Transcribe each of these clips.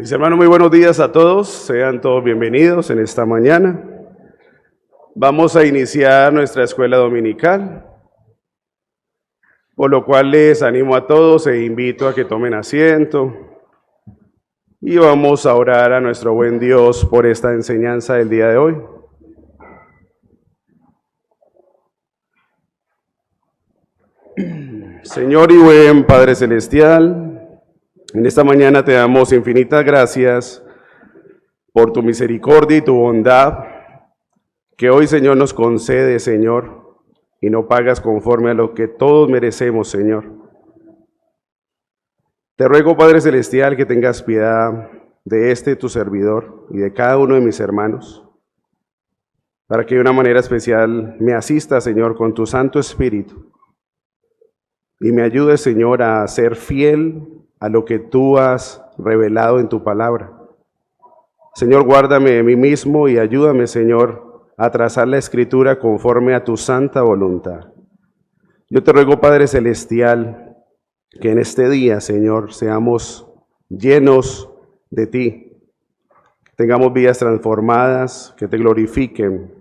Mis hermanos, muy buenos días a todos. Sean todos bienvenidos en esta mañana. Vamos a iniciar nuestra escuela dominical, por lo cual les animo a todos e invito a que tomen asiento y vamos a orar a nuestro buen Dios por esta enseñanza del día de hoy. Señor y buen Padre Celestial, en esta mañana te damos infinitas gracias por tu misericordia y tu bondad, que hoy, Señor, nos concede, Señor, y no pagas conforme a lo que todos merecemos, Señor. Te ruego, Padre Celestial, que tengas piedad de tu servidor y de cada uno de mis hermanos, para que de una manera especial me asista, Señor, con tu Santo Espíritu, y me ayudes, Señor, a ser fiel a lo que tú has revelado en tu palabra. Señor, guárdame de mí mismo y ayúdame, Señor, a trazar la Escritura conforme a tu santa voluntad. Yo te ruego, Padre Celestial, que en este día, Señor, seamos llenos de ti, tengamos vidas transformadas, que te glorifiquen,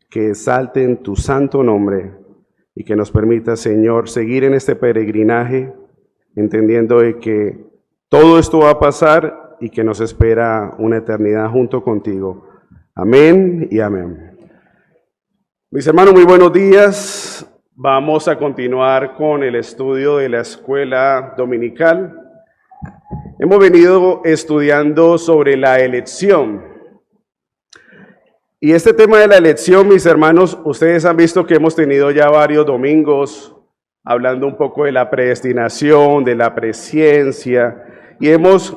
que exalten tu santo nombre y que nos permita, Señor, seguir en este peregrinaje, entendiendo de que todo esto va a pasar y que nos espera una eternidad junto contigo. Amén y amén. Mis hermanos, muy buenos días. Vamos a continuar con el estudio de la escuela dominical. Hemos venido estudiando sobre la elección. Y este tema de la elección, mis hermanos, ustedes han visto que hemos tenido ya varios domingos hablando un poco de la predestinación, de la presciencia, y hemos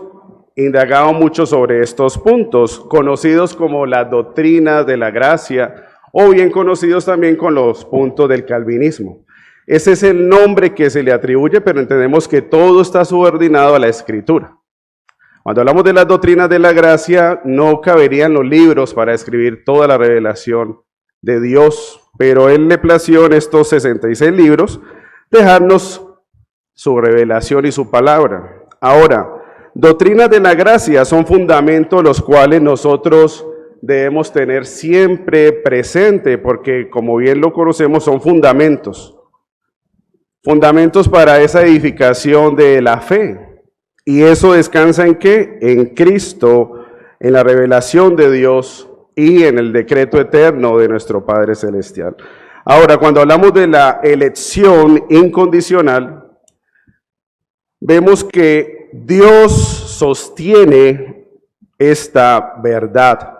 indagado mucho sobre estos puntos, conocidos como las doctrinas de la gracia, o bien conocidos también con los puntos del calvinismo. Ese es el nombre que se le atribuye, pero entendemos que todo está subordinado a la Escritura. Cuando hablamos de las doctrinas de la gracia, no caberían los libros para escribir toda la revelación de Dios, pero Él le plació en estos 66 libros dejarnos su revelación y su palabra. Ahora, doctrinas de la gracia son fundamentos los cuales nosotros debemos tener siempre presente, porque como bien lo conocemos, son fundamentos. Fundamentos para esa edificación de la fe. Y eso descansa ¿en qué? En Cristo, en la revelación de Dios y en el decreto eterno de nuestro Padre Celestial. Ahora, cuando hablamos de la elección incondicional, vemos que Dios sostiene esta verdad.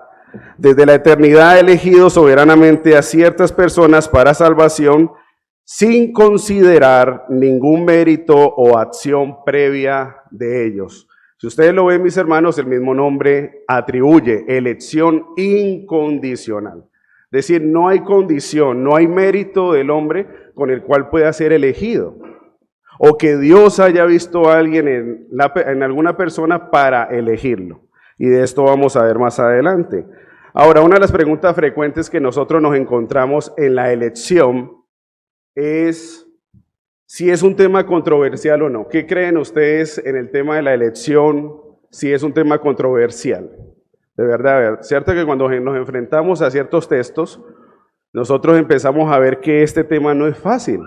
Desde la eternidad ha elegido soberanamente a ciertas personas para salvación sin considerar ningún mérito o acción previa de ellos. Si ustedes lo ven, mis hermanos, el mismo nombre atribuye elección incondicional. Es decir, no hay condición, no hay mérito del hombre con el cual pueda ser elegido. O que Dios haya visto a alguien en alguna persona para elegirlo. Y de esto vamos a ver más adelante. Ahora, una de las preguntas frecuentes que nosotros nos encontramos en la elección es si es un tema controversial o no. ¿Qué creen ustedes en el tema de la elección, si es un tema controversial? De verdad, cierto que cuando nos enfrentamos a ciertos textos, nosotros empezamos a ver que este tema no es fácil.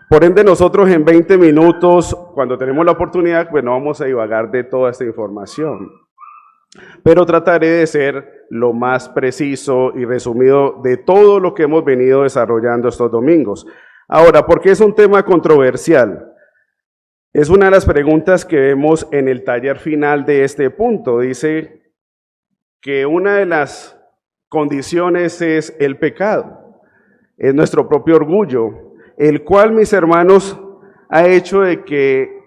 Por ende, nosotros en 20 minutos, cuando tenemos la oportunidad, pues no vamos a divagar de toda esta información. Pero trataré de ser lo más preciso y resumido de todo lo que hemos venido desarrollando estos domingos. Ahora, ¿por qué es un tema controversial? Es una de las preguntas que vemos en el taller final de este punto. Dice que una de las condiciones es el pecado, es nuestro propio orgullo, el cual, mis hermanos, ha hecho de que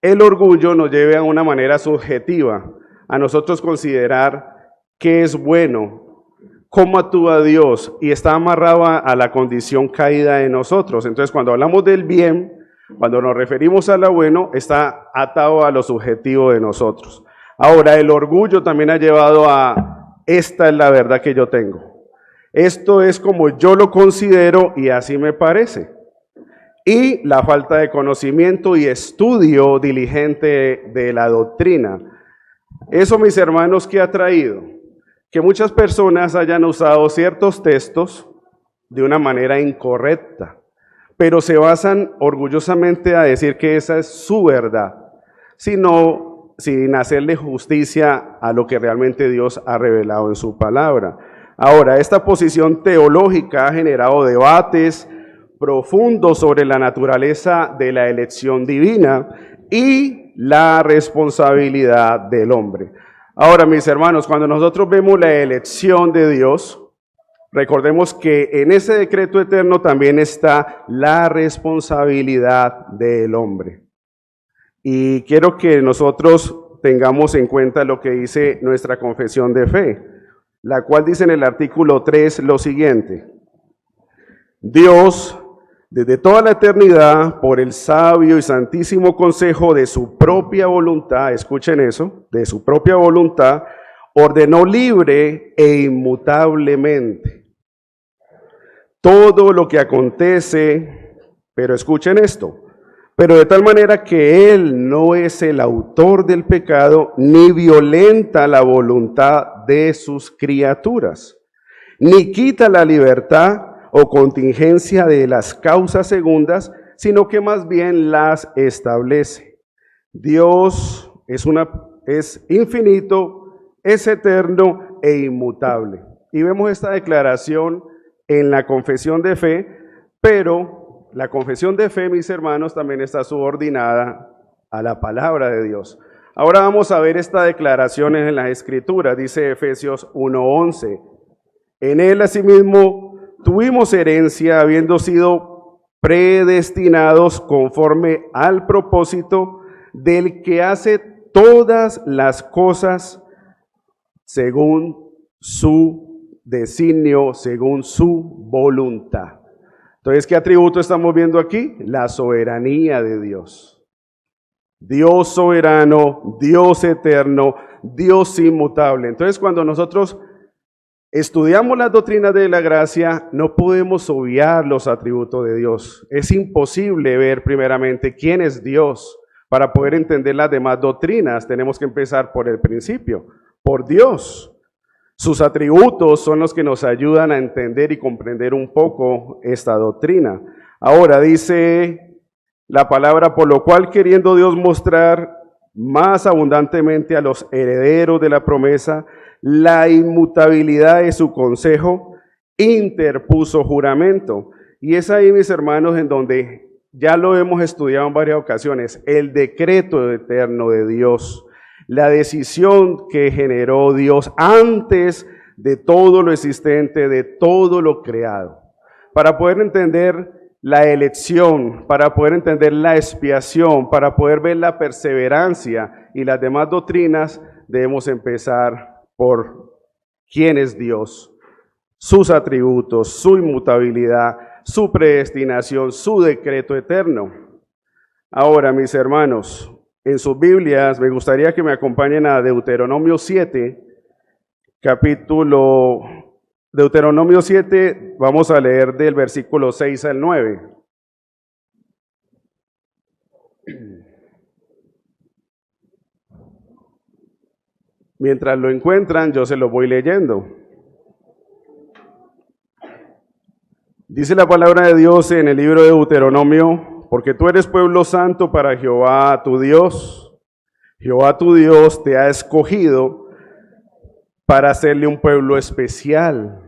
el orgullo nos lleve a una manera subjetiva, a nosotros considerar qué es bueno, cómo actúa Dios, y está amarrado a la condición caída de nosotros. Entonces, cuando hablamos del bien, cuando nos referimos a lo bueno, está atado a lo subjetivo de nosotros. Ahora, el orgullo también ha llevado a, esta es la verdad que yo tengo. Esto es como yo lo considero y así me parece. Y la falta de conocimiento y estudio diligente de la doctrina. Eso, mis hermanos, ¿qué ha traído? Que muchas personas hayan usado ciertos textos de una manera incorrecta, pero se basan orgullosamente a decir que esa es su verdad, sin hacerle justicia a lo que realmente Dios ha revelado en su palabra. Ahora, esta posición teológica ha generado debates profundos sobre la naturaleza de la elección divina y la responsabilidad del hombre. Ahora, mis hermanos, cuando nosotros vemos la elección de Dios, recordemos que en ese decreto eterno también está la responsabilidad del hombre. Y quiero que nosotros tengamos en cuenta lo que dice nuestra confesión de fe, la cual dice en el artículo 3 lo siguiente: Dios, desde toda la eternidad, por el sabio y santísimo consejo de su propia voluntad, escuchen eso, de su propia voluntad, ordenó libre e inmutablemente todo lo que acontece, pero escuchen esto, pero de tal manera que Él no es el autor del pecado, ni violenta la voluntad de sus criaturas, ni quita la libertad o contingencia de las causas segundas, sino que más bien las establece. Dios es infinito, es eterno e inmutable. Y vemos esta declaración en la confesión de fe, pero la confesión de fe, mis hermanos, también está subordinada a la palabra de Dios. Ahora vamos a ver esta declaración en las Escrituras, dice Efesios 1:11. En Él asimismo tuvimos herencia, habiendo sido predestinados conforme al propósito del que hace todas las cosas según su designio, según su voluntad. Entonces, ¿qué atributo estamos viendo aquí? La soberanía de Dios. Dios soberano, Dios eterno, Dios inmutable. Entonces, cuando nosotros estudiamos las doctrinas de la gracia, no podemos obviar los atributos de Dios. Es imposible ver primeramente quién es Dios. Para poder entender las demás doctrinas, tenemos que empezar por el principio, por Dios. Sus atributos son los que nos ayudan a entender y comprender un poco esta doctrina. Ahora dice la palabra, por lo cual queriendo Dios mostrar más abundantemente a los herederos de la promesa la inmutabilidad de su consejo, interpuso juramento. Y es ahí, mis hermanos, en donde ya lo hemos estudiado en varias ocasiones, el decreto eterno de Dios, la decisión que generó Dios antes de todo lo existente, de todo lo creado. Para poder entender la elección, para poder entender la expiación, para poder ver la perseverancia y las demás doctrinas, debemos empezar por quién es Dios, sus atributos, su inmutabilidad, su predestinación, su decreto eterno. Ahora, mis hermanos, en sus Biblias me gustaría que me acompañen a Deuteronomio 7, Deuteronomio 7, vamos a leer del versículo 6 al 9. Mientras lo encuentran, yo se lo voy leyendo. Dice la palabra de Dios en el libro de Deuteronomio: porque tú eres pueblo santo para Jehová tu Dios. Jehová tu Dios te ha escogido para hacerle un pueblo especial,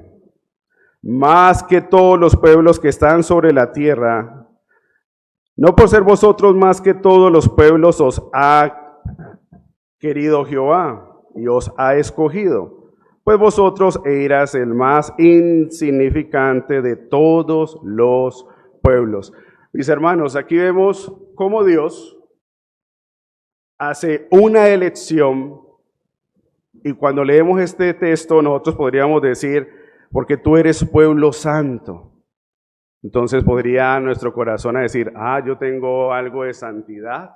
más que todos los pueblos que están sobre la tierra. No por ser vosotros más que todos los pueblos os ha querido Jehová y os ha escogido, pues vosotros eras el más insignificante de todos los pueblos. Mis hermanos, aquí vemos cómo Dios hace una elección, y cuando leemos este texto nosotros podríamos decir, porque tú eres pueblo santo. Entonces podría nuestro corazón decir, yo tengo algo de santidad,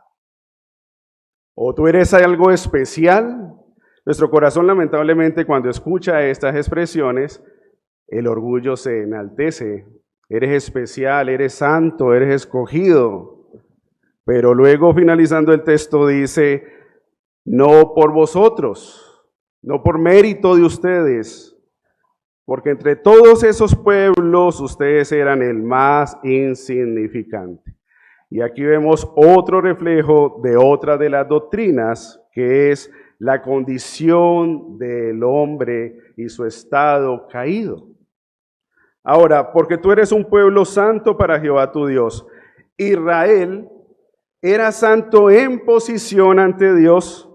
o tú eres algo especial. Nuestro corazón, lamentablemente, cuando escucha estas expresiones, el orgullo se enaltece. Eres especial, eres santo, eres escogido. Pero luego, finalizando el texto, dice, no por vosotros, no por mérito de ustedes, porque entre todos esos pueblos ustedes eran el más insignificante. Y aquí vemos otro reflejo de otra de las doctrinas, que es la condición del hombre y su estado caído. Ahora, porque tú eres un pueblo santo para Jehová tu Dios. Israel era santo en posición ante Dios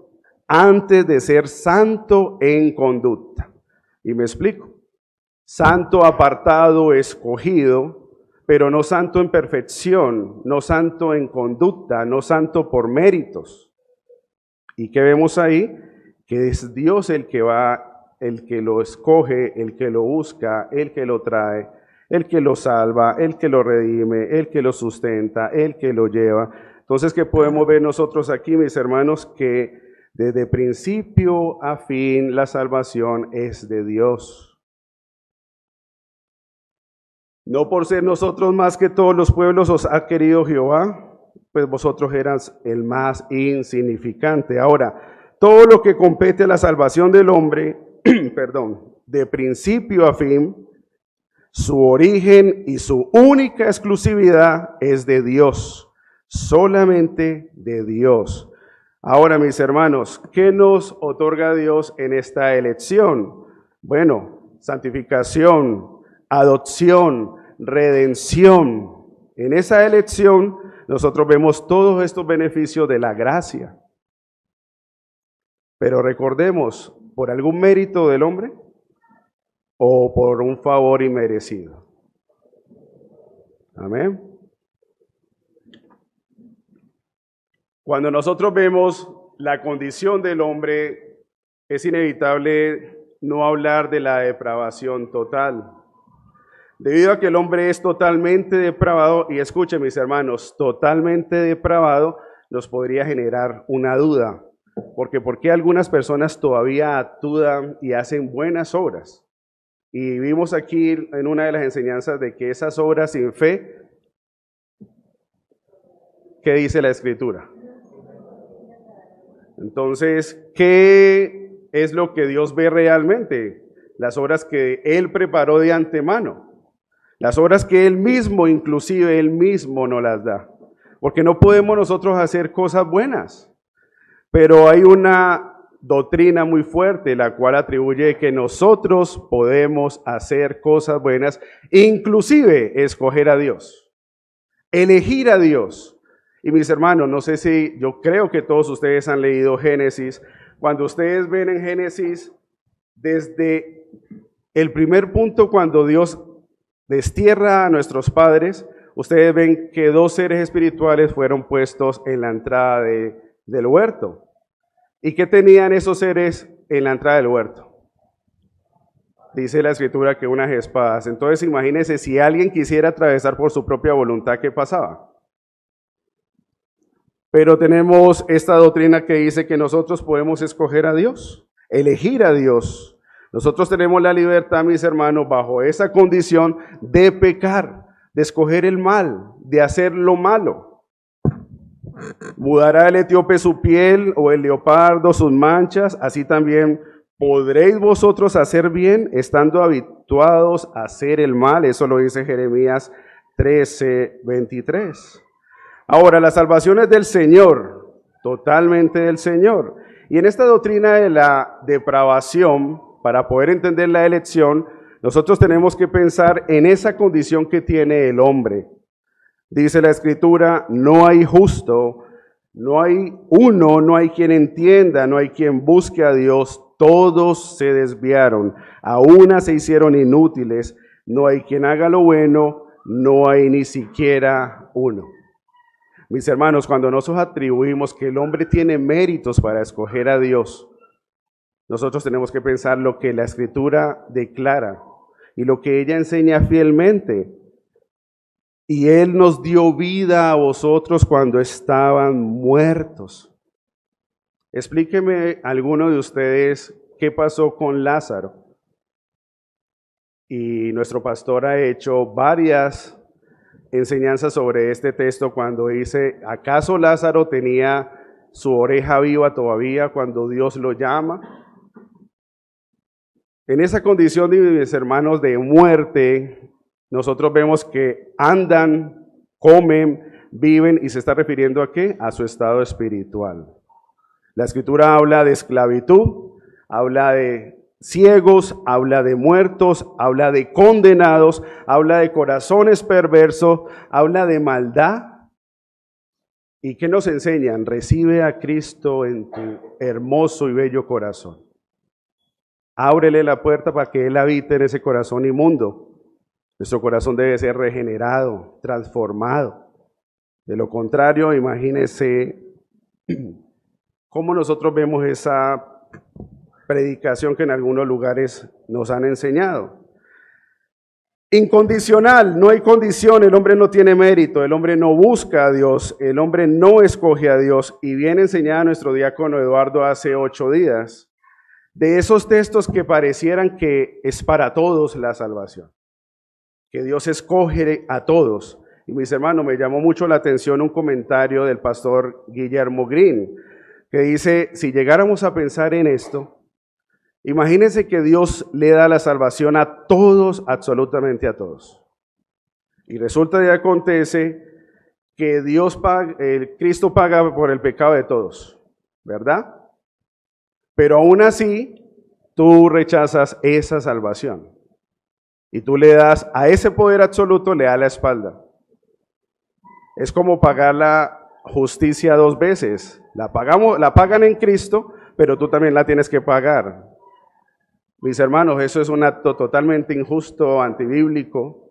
antes de ser santo en conducta. Y me explico. Santo apartado, escogido, pero no santo en perfección, no santo en conducta, no santo por méritos. ¿Y qué vemos ahí? Que es Dios el que va, el que lo escoge, el que lo busca, el que lo trae, el que lo salva, el que lo redime, el que lo sustenta, el que lo lleva. Entonces, ¿qué podemos ver nosotros aquí, mis hermanos? Que desde principio a fin la salvación es de Dios. No por ser nosotros más que todos los pueblos os ha querido Jehová, pues vosotros eras el más insignificante. Ahora, todo lo que compete a la salvación del hombre, de principio a fin, su origen y su única exclusividad es de Dios, solamente de Dios. Ahora, mis hermanos, ¿qué nos otorga Dios en esta elección? Bueno, santificación, adopción, redención. En esa elección nosotros vemos todos estos beneficios de la gracia. Pero recordemos, ¿por algún mérito del hombre o por un favor inmerecido? Amén. Cuando nosotros vemos la condición del hombre, es inevitable no hablar de la depravación total. Debido a que el hombre es totalmente depravado, y escuchen mis hermanos, totalmente depravado, nos podría generar una duda. Porque ¿por qué algunas personas todavía actúan y hacen buenas obras? Y vimos aquí en una de las enseñanzas de que esas obras sin fe, ¿qué dice la Escritura? Entonces, ¿qué es lo que Dios ve realmente? Las obras que Él preparó de antemano. Las obras que Él mismo, inclusive Él mismo nos las da. Porque no podemos nosotros hacer cosas buenas. Pero hay una doctrina muy fuerte, la cual atribuye que nosotros podemos hacer cosas buenas, inclusive escoger a Dios, elegir a Dios. Y mis hermanos, no sé si, yo creo que todos ustedes han leído Génesis. Cuando ustedes ven en Génesis, desde el primer punto, cuando Dios destierra a nuestros padres, ustedes ven que dos seres espirituales fueron puestos en la entrada del huerto. ¿Y qué tenían esos seres en la entrada del huerto? Dice la Escritura que unas espadas. Entonces imagínense si alguien quisiera atravesar por su propia voluntad, ¿qué pasaba? Pero tenemos esta doctrina que dice que nosotros podemos escoger a Dios, elegir a Dios. Nosotros tenemos la libertad, mis hermanos, bajo esa condición de pecar, de escoger el mal, de hacer lo malo. Mudará el etíope su piel o el leopardo sus manchas, así también podréis vosotros hacer bien estando habituados a hacer el mal. Eso lo dice Jeremías 13:23. Ahora, la salvación es del Señor, totalmente del Señor. Y en esta doctrina de la depravación, para poder entender la elección, nosotros tenemos que pensar en esa condición que tiene el hombre. Dice la Escritura, no hay justo, no hay uno, no hay quien entienda, no hay quien busque a Dios, todos se desviaron, a una se hicieron inútiles, no hay quien haga lo bueno, no hay ni siquiera uno. Mis hermanos, cuando nosotros atribuimos que el hombre tiene méritos para escoger a Dios, nosotros tenemos que pensar lo que la Escritura declara y lo que ella enseña fielmente. Y Él nos dio vida a vosotros cuando estaban muertos. Explíqueme alguno de ustedes qué pasó con Lázaro. Y nuestro pastor ha hecho varias enseñanzas sobre este texto cuando dice, ¿acaso Lázaro tenía su oreja viva todavía cuando Dios lo llama. En esa condición, de mis hermanos, de muerte, nosotros vemos que andan, comen, viven, y se está refiriendo ¿a qué? A su estado espiritual. La Escritura habla de esclavitud, habla de ciegos, habla de muertos, habla de condenados, habla de corazones perversos, habla de maldad. ¿Y qué nos enseñan? Recibe a Cristo en tu hermoso y bello corazón. Ábrele la puerta para que Él habite en ese corazón inmundo. Nuestro corazón debe ser regenerado, transformado. De lo contrario, imagínese cómo nosotros vemos esa predicación que en algunos lugares nos han enseñado. Incondicional, no hay condición, el hombre no tiene mérito, el hombre no busca a Dios, el hombre no escoge a Dios. Y bien enseñaba nuestro diácono Eduardo hace 8 días, de esos textos que parecieran que es para todos la salvación, que Dios escoge a todos. Y mis hermanos, me llamó mucho la atención un comentario del pastor Guillermo Green, que dice, si llegáramos a pensar en esto, imagínense que Dios le da la salvación a todos, absolutamente a todos. Y resulta y acontece que Cristo paga por el pecado de todos, ¿verdad? Pero aún así, tú rechazas esa salvación. Y tú le das a ese poder absoluto, le das la espalda. Es como pagar la justicia 2 veces. La pagan en Cristo, pero tú también la tienes que pagar. Mis hermanos, eso es un acto totalmente injusto, antibíblico.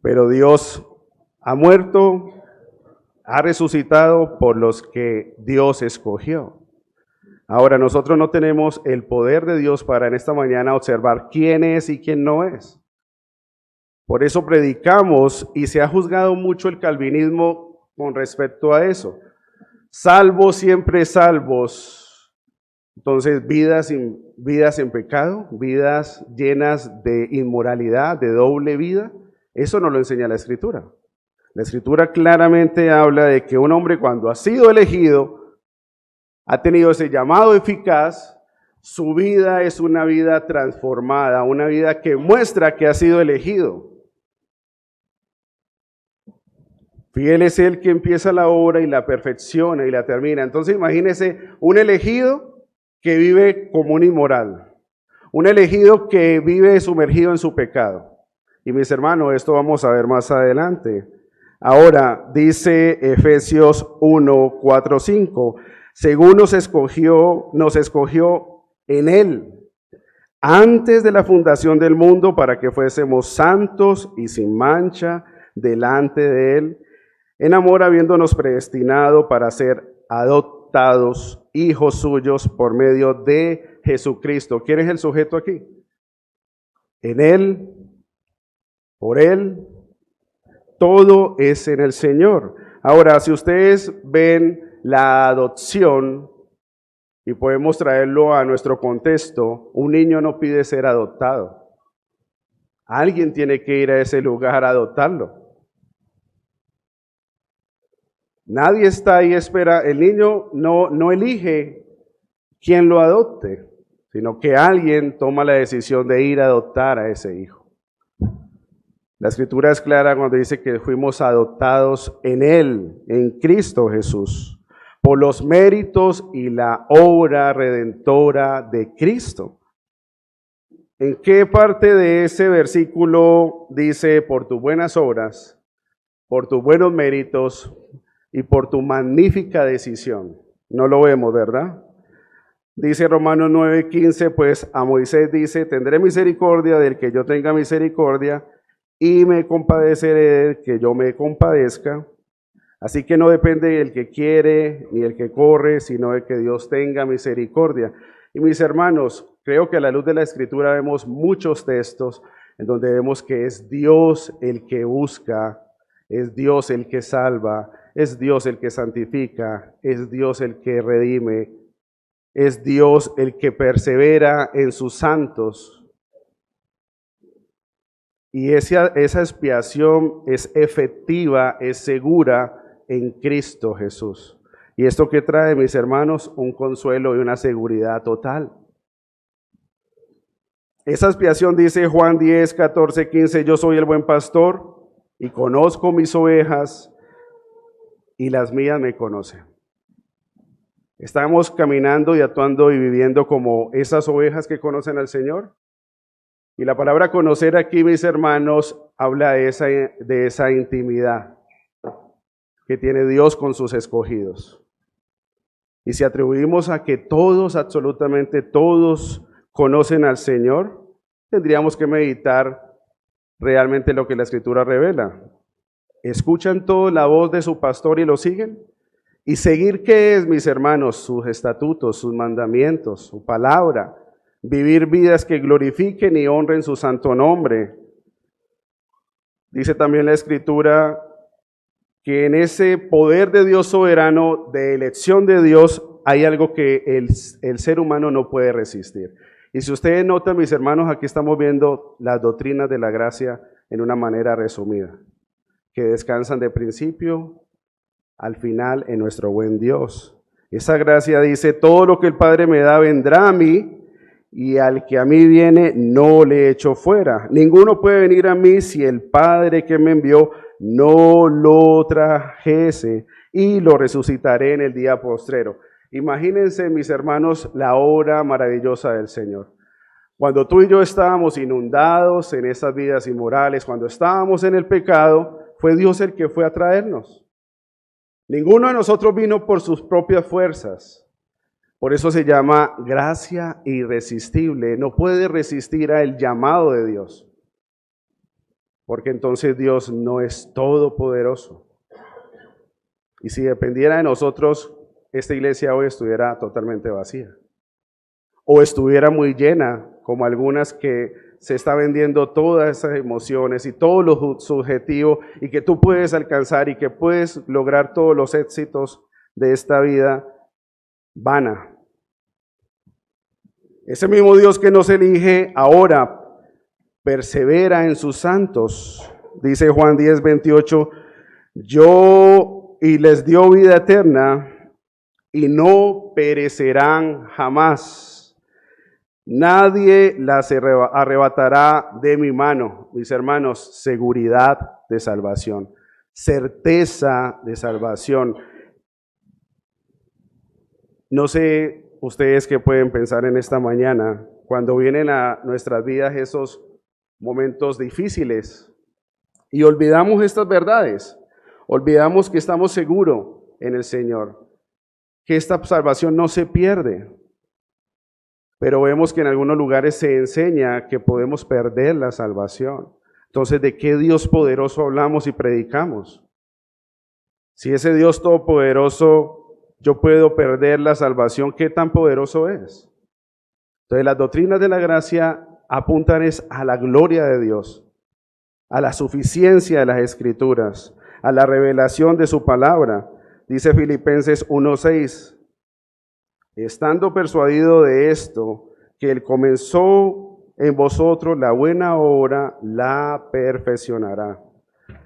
Pero Dios ha muerto, ha resucitado por los que Dios escogió. Ahora, nosotros no tenemos el poder de Dios para en esta mañana observar quién es y quién no es. Por eso predicamos, y se ha juzgado mucho el calvinismo con respecto a eso. Salvos, siempre salvos. Entonces, vidas en pecado, vidas llenas de inmoralidad, de doble vida, eso no lo enseña la Escritura. La Escritura claramente habla de que un hombre cuando ha sido elegido, ha tenido ese llamado eficaz, su vida es una vida transformada, una vida que muestra que ha sido elegido. Fiel es el que empieza la obra y la perfecciona y la termina. Entonces imagínese un elegido que vive como un inmoral, un elegido que vive sumergido en su pecado. Y mis hermanos, esto vamos a ver más adelante. Ahora, dice Efesios 1, 4, 5, según nos escogió en Él, antes de la fundación del mundo, para que fuésemos santos y sin mancha delante de Él, en amor habiéndonos predestinado para ser adoptados hijos suyos por medio de Jesucristo. ¿Quién es el sujeto aquí? En Él, por Él, todo es en el Señor. Ahora, si ustedes ven la adopción, y podemos traerlo a nuestro contexto, un niño no pide ser adoptado. Alguien tiene que ir a ese lugar a adoptarlo. Nadie está ahí, espera, el niño no elige quién lo adopte, sino que alguien toma la decisión de ir a adoptar a ese hijo. La Escritura es clara cuando dice que fuimos adoptados en Él, en Cristo Jesús, por los méritos y la obra redentora de Cristo. ¿En qué parte de ese versículo dice por tus buenas obras, por tus buenos méritos y por tu magnífica decisión? No lo vemos, ¿verdad? Dice Romanos 9:15, pues a Moisés dice, tendré misericordia del que yo tenga misericordia y me compadeceré del que yo me compadezca. Así que no depende del que quiere ni el que corre, sino de que Dios tenga misericordia. Y mis hermanos, creo que a la luz de la Escritura vemos muchos textos en donde vemos que es Dios el que busca, es Dios el que salva, es Dios el que santifica, es Dios el que redime, es Dios el que persevera en sus santos. Y esa expiación es efectiva, es segura en Cristo Jesús. ¿Y esto qué trae, mis hermanos? Un consuelo y una seguridad total. Esa expiación dice Juan 10, 14, 15, yo soy el buen pastor y conozco mis ovejas y las mías me conocen. ¿Estamos caminando y actuando y viviendo como esas ovejas que conocen al Señor? Y la palabra conocer aquí, mis hermanos, habla de esa intimidad que tiene Dios con sus escogidos. Y si atribuimos a que todos, absolutamente todos, conocen al Señor, tendríamos que meditar realmente lo que la Escritura revela. ¿Escuchan todos la voz de su pastor y lo siguen? ¿Y seguir qué es, mis hermanos? Sus estatutos, sus mandamientos, su palabra. Vivir vidas que glorifiquen y honren su santo nombre. Dice también la Escritura que en ese poder de Dios soberano, de elección de Dios, hay algo que el ser humano no puede resistir. Y si ustedes notan, mis hermanos, aquí estamos viendo las doctrinas de la gracia en una manera resumida, que descansan de principio al final en nuestro buen Dios. Esa gracia dice, todo lo que el Padre me da vendrá a mí, y al que a mí viene no le echo fuera. Ninguno puede venir a mí si el Padre que me envió no lo trajese, y lo resucitaré en el día postrero. Imagínense, mis hermanos, la obra maravillosa del Señor. Cuando tú y yo estábamos inundados en esas vidas inmorales, cuando estábamos en el pecado, fue Dios el que fue a traernos. Ninguno de nosotros vino por sus propias fuerzas. Por eso se llama gracia irresistible. No puede resistir al llamado de Dios, porque entonces Dios no es todopoderoso. Y si dependiera de nosotros, esta iglesia hoy estuviera totalmente vacía. O estuviera muy llena, como algunas que se está vendiendo todas esas emociones y todo lo subjetivo y que tú puedes alcanzar y que puedes lograr todos los éxitos de esta vida vana. Ese mismo Dios que nos elige ahora persevera en sus santos. Dice Juan 10, 28, y les dio vida eterna y no perecerán jamás. Nadie las arrebatará de mi mano. Mis hermanos, seguridad de salvación, certeza de salvación. No sé ustedes qué pueden pensar en esta mañana cuando vienen a nuestras vidas esos momentos difíciles y olvidamos estas verdades, olvidamos que estamos seguros en el Señor, que esta salvación no se pierde, pero vemos que en algunos lugares se enseña que podemos perder la salvación. Entonces, ¿de qué Dios poderoso hablamos y predicamos? Si ese Dios todopoderoso yo puedo perder la salvación, ¿qué tan poderoso es? Entonces las doctrinas de la gracia apuntan a la gloria de Dios, a la suficiencia de las Escrituras, a la revelación de su palabra. Dice Filipenses 1:6, estando persuadido de esto, que Él comenzó en vosotros la buena obra, la perfeccionará.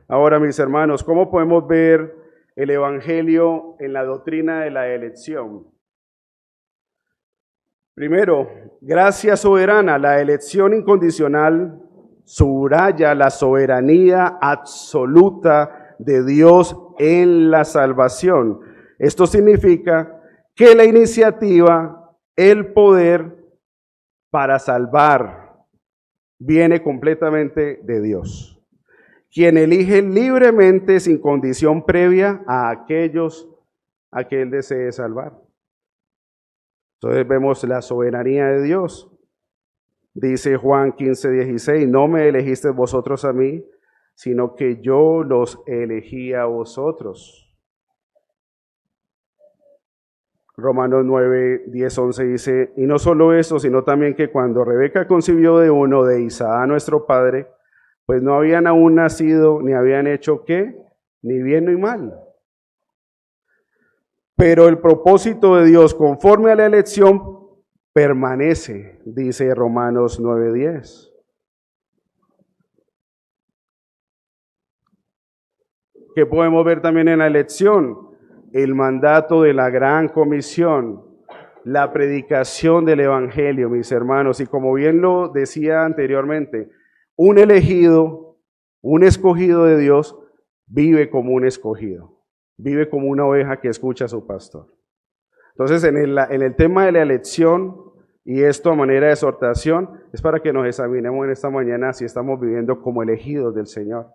Ahora, mis hermanos, ¿cómo podemos ver el Evangelio en la doctrina de la elección? Primero, gracia soberana, la elección incondicional subraya la soberanía absoluta de Dios en la salvación. Esto significa que la iniciativa, el poder para salvar, viene completamente de Dios, quien elige libremente, sin condición previa, a aquellos a que Él desee salvar. Entonces vemos la soberanía de Dios. Dice Juan 15:16, no me elegisteis vosotros a mí, sino que yo los elegí a vosotros. Romanos 9:10-11 dice, y no solo eso, sino también que cuando Rebeca concibió de uno de Isaac, nuestro padre, pues no habían aún nacido, ni habían hecho ¿qué? Ni bien ni mal. Pero el propósito de Dios, conforme a la elección, permanece, dice Romanos 9:10. ¿Qué podemos ver también en la elección? el mandato de la gran comisión, la predicación del evangelio, mis hermanos. Y como bien lo decía anteriormente, un elegido, un escogido de Dios, vive como un escogido, vive como una oveja que escucha a su pastor. Entonces, en el tema de la elección, y esto a manera de exhortación, es para que nos examinemos en esta mañana si estamos viviendo como elegidos del Señor.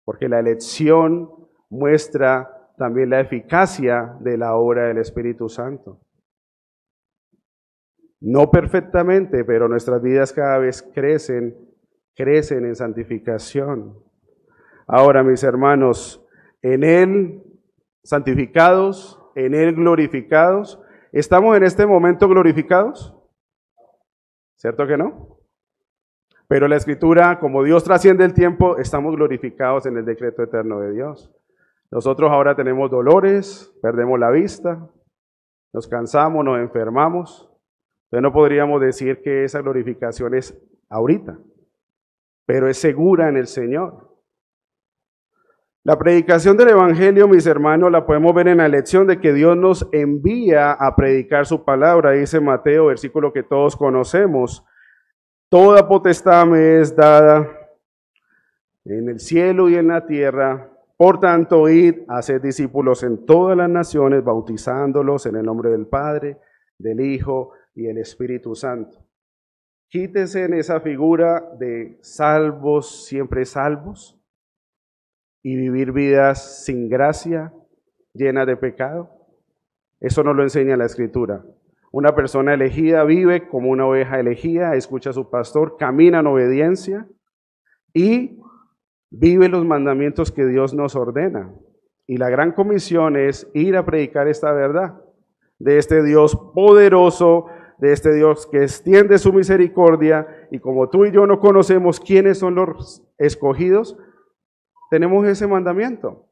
Porque la elección muestra también la eficacia de la obra del Espíritu Santo. No perfectamente, pero nuestras vidas cada vez crecen en santificación. Ahora, mis hermanos, en Él santificados, en Él glorificados. ¿Estamos en este momento glorificados? ¿Cierto que no? Pero la Escritura, como Dios trasciende el tiempo, estamos glorificados en el decreto eterno de Dios. Nosotros ahora tenemos dolores, perdemos la vista, nos cansamos, nos enfermamos. Entonces no podríamos decir que esa glorificación es ahorita, pero es segura en el Señor. La predicación del Evangelio, mis hermanos, la podemos ver en la elección de que Dios nos envía a predicar su palabra. Dice Mateo, versículo que todos conocemos: toda potestad me es dada en el cielo y en la tierra. Por tanto, id, haced discípulos en todas las naciones, bautizándolos en el nombre del Padre, del Hijo y del Espíritu Santo. Quítese en esa figura de salvos, siempre salvos, y vivir vidas sin gracia, llenas de pecado. Eso nos lo enseña la Escritura. Una persona elegida vive como una oveja elegida, escucha a su pastor, camina en obediencia y vive los mandamientos que Dios nos ordena. Y la gran comisión es ir a predicar esta verdad de este Dios poderoso, de este Dios que extiende su misericordia. Y como tú y yo no conocemos quiénes son los escogidos, tenemos ese mandamiento.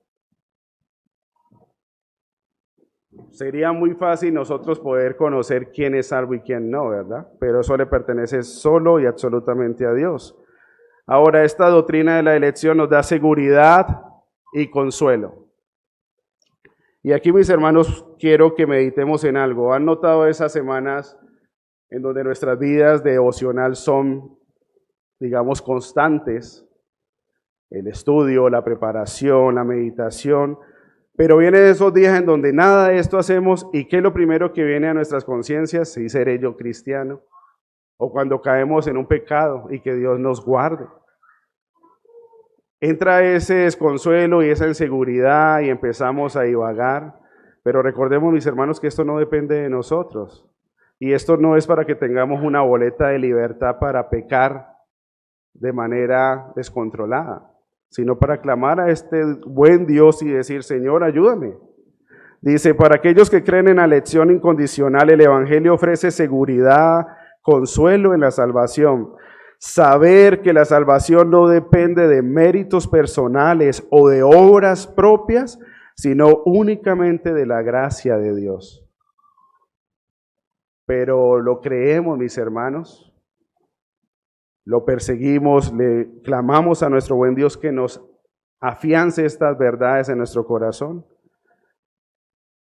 Sería muy fácil nosotros poder conocer quién es salvo y quién no, ¿verdad? Pero eso le pertenece solo y absolutamente a Dios. Ahora, esta doctrina de la elección nos da seguridad y consuelo. Y aquí, mis hermanos, quiero que meditemos en algo. ¿Han notado esas semanas en donde nuestras vidas devocional son, digamos, constantes? El estudio, la preparación, la meditación, pero vienen esos días en donde nada de esto hacemos. ¿Y qué es lo primero que viene a nuestras conciencias? ¿Sí seré yo cristiano? O cuando caemos en un pecado y que Dios nos guarde. Entra ese desconsuelo y esa inseguridad y empezamos a divagar, pero recordemos, mis hermanos, que esto no depende de nosotros. Y esto no es para que tengamos una boleta de libertad para pecar de manera descontrolada, sino para clamar a este buen Dios y decir: Señor, ayúdame. Dice: para aquellos que creen en la elección incondicional, el Evangelio ofrece seguridad, consuelo en la salvación. Saber que la salvación no depende de méritos personales o de obras propias, sino únicamente de la gracia de Dios. Pero lo creemos, mis hermanos. Lo perseguimos, le clamamos a nuestro buen Dios que nos afiance estas verdades en nuestro corazón.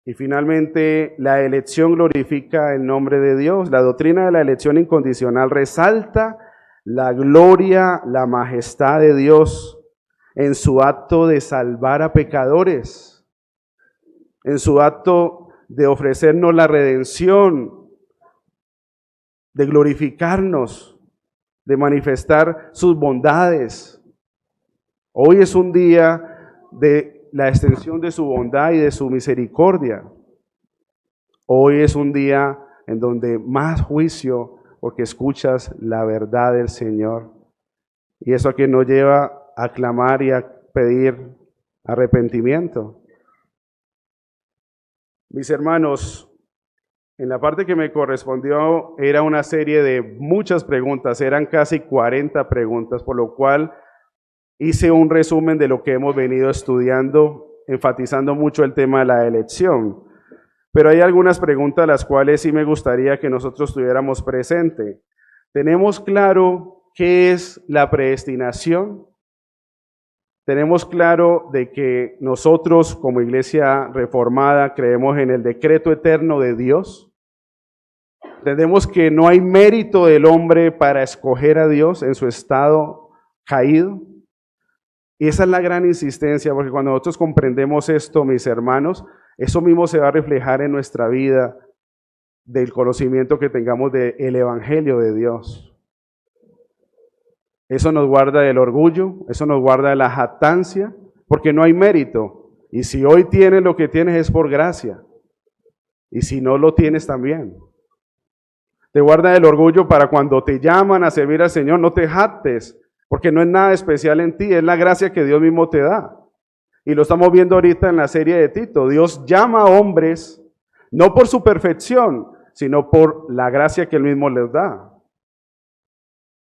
Y finalmente, la elección glorifica el nombre de Dios. La doctrina de la elección incondicional resalta la gloria, la majestad de Dios en su acto de salvar a pecadores, en su acto de ofrecernos la redención, de glorificarnos, de manifestar sus bondades. Hoy es un día de la extensión de su bondad y de su misericordia. Hoy es un día en donde más juicio, porque escuchas la verdad del Señor. Y eso a quien nos lleva a clamar y a pedir arrepentimiento. Mis hermanos, en la parte que me correspondió era una serie de muchas preguntas, eran casi 40 preguntas, por lo cual hice un resumen de lo que hemos venido estudiando, enfatizando mucho el tema de la elección. Pero hay algunas preguntas las cuales sí me gustaría que nosotros tuviéramos presente. ¿Tenemos claro qué es la predestinación? tenemos claro de que nosotros como iglesia reformada creemos en el decreto eterno de Dios. Entendemos que no hay mérito del hombre para escoger a Dios en su estado caído. Y esa es la gran insistencia, porque cuando nosotros comprendemos esto, mis hermanos, eso mismo se va a reflejar en nuestra vida del conocimiento que tengamos del Evangelio de Dios. Eso nos guarda del orgullo, eso nos guarda de la jactancia, porque no hay mérito. Y si hoy tienes lo que tienes es por gracia. Y si no lo tienes también. Te guarda del orgullo para cuando te llaman a servir al Señor, no te jactes, porque no es nada especial en ti, es la gracia que Dios mismo te da. Y lo estamos viendo ahorita en la serie de Tito. Dios llama a hombres, no por su perfección, sino por la gracia que Él mismo les da.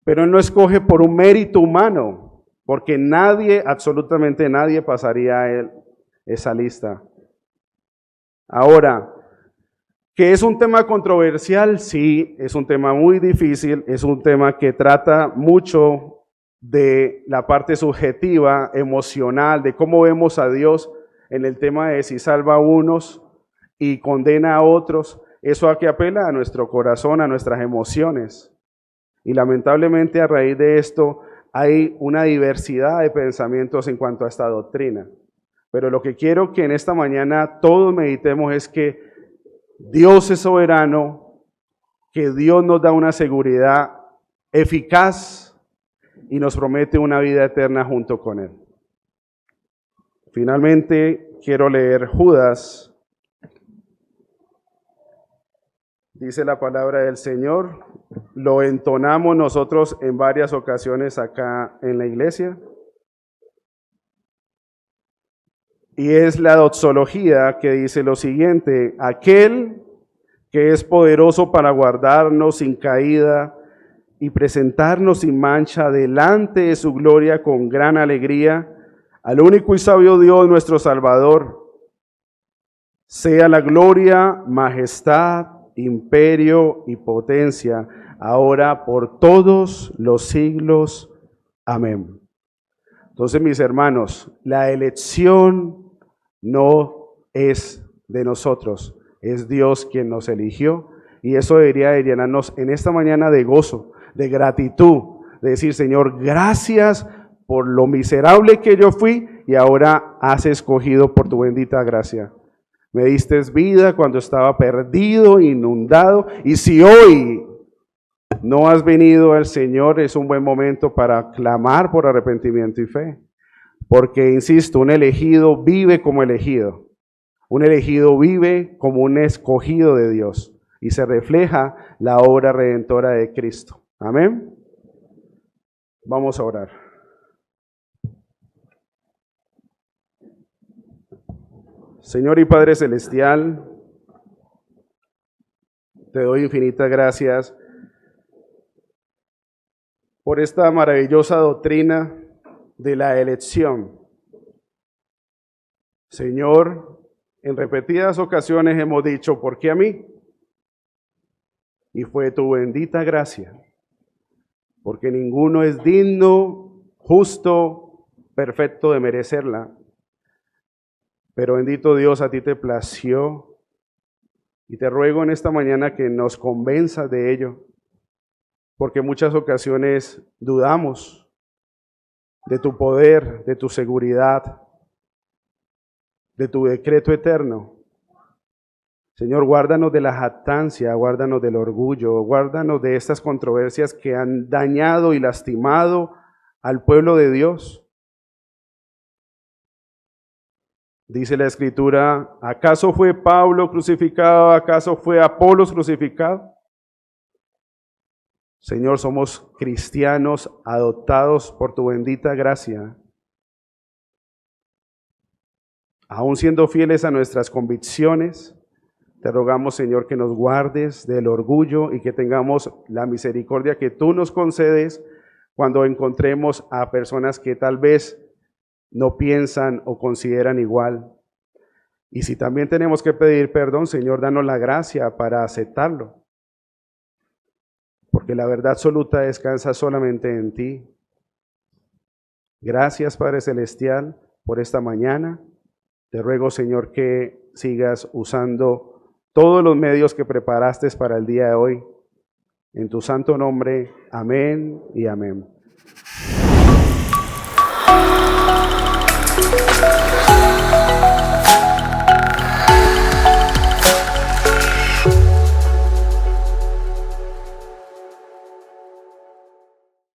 Pero Él no escoge por un mérito humano, porque nadie, absolutamente nadie, pasaría a Él esa lista. Ahora, ¿que es un tema controversial? Sí, es un tema muy difícil, es un tema que trata mucho de la parte subjetiva, emocional, de cómo vemos a Dios en el tema de si salva a unos y condena a otros. Eso a que apela a nuestro corazón, a nuestras emociones. Y lamentablemente a raíz de esto hay una diversidad de pensamientos en cuanto a esta doctrina. Pero lo que quiero que en esta mañana todos meditemos es que Dios es soberano, que Dios nos da una seguridad eficaz y nos promete una vida eterna junto con Él. Finalmente, quiero leer Judas. Dice la palabra del Señor, lo entonamos nosotros en varias ocasiones acá en la iglesia. Y es la doxología que dice lo siguiente: aquel que es poderoso para guardarnos sin caída y presentarnos sin mancha delante de su gloria con gran alegría, al único y sabio Dios nuestro Salvador, sea la gloria, majestad, imperio y potencia, ahora por todos los siglos. Amén. Entonces, mis hermanos, la elección no es de nosotros, es Dios quien nos eligió, y eso debería de llenarnos en esta mañana de gozo, de gratitud, de decir: Señor, gracias por lo miserable que yo fui y ahora has escogido por tu bendita gracia. Me diste vida cuando estaba perdido, inundado, y si hoy no has venido al Señor, es un buen momento para clamar por arrepentimiento y fe. Porque, insisto, un elegido vive como elegido. Un elegido vive como un escogido de Dios. Y se refleja la obra redentora de Cristo. Amén. Vamos a orar. Señor y Padre Celestial, te doy infinitas gracias por esta maravillosa doctrina de la elección. Señor, en repetidas ocasiones hemos dicho: ¿por qué a mí? Y fue tu bendita gracia, porque ninguno es digno, justo, perfecto de merecerla. Pero bendito Dios, a ti te plació, y te ruego en esta mañana que nos convenzas de ello, porque en muchas ocasiones dudamos de tu poder, de tu seguridad, de tu decreto eterno. Señor, guárdanos de la jactancia, guárdanos del orgullo, guárdanos de estas controversias que han dañado y lastimado al pueblo de Dios. Dice la Escritura: ¿acaso fue Pablo crucificado? ¿Acaso fue Apolos crucificado? Señor, somos cristianos adoptados por tu bendita gracia. Aún siendo fieles a nuestras convicciones, te rogamos, Señor, que nos guardes del orgullo y que tengamos la misericordia que tú nos concedes cuando encontremos a personas que tal vez no piensan o consideran igual. Y si también tenemos que pedir perdón, Señor, danos la gracia para aceptarlo. Porque la verdad absoluta descansa solamente en ti. Gracias, Padre Celestial, por esta mañana. Te ruego, Señor, que sigas usando todos los medios que preparaste para el día de hoy. En tu santo nombre, amén y amén.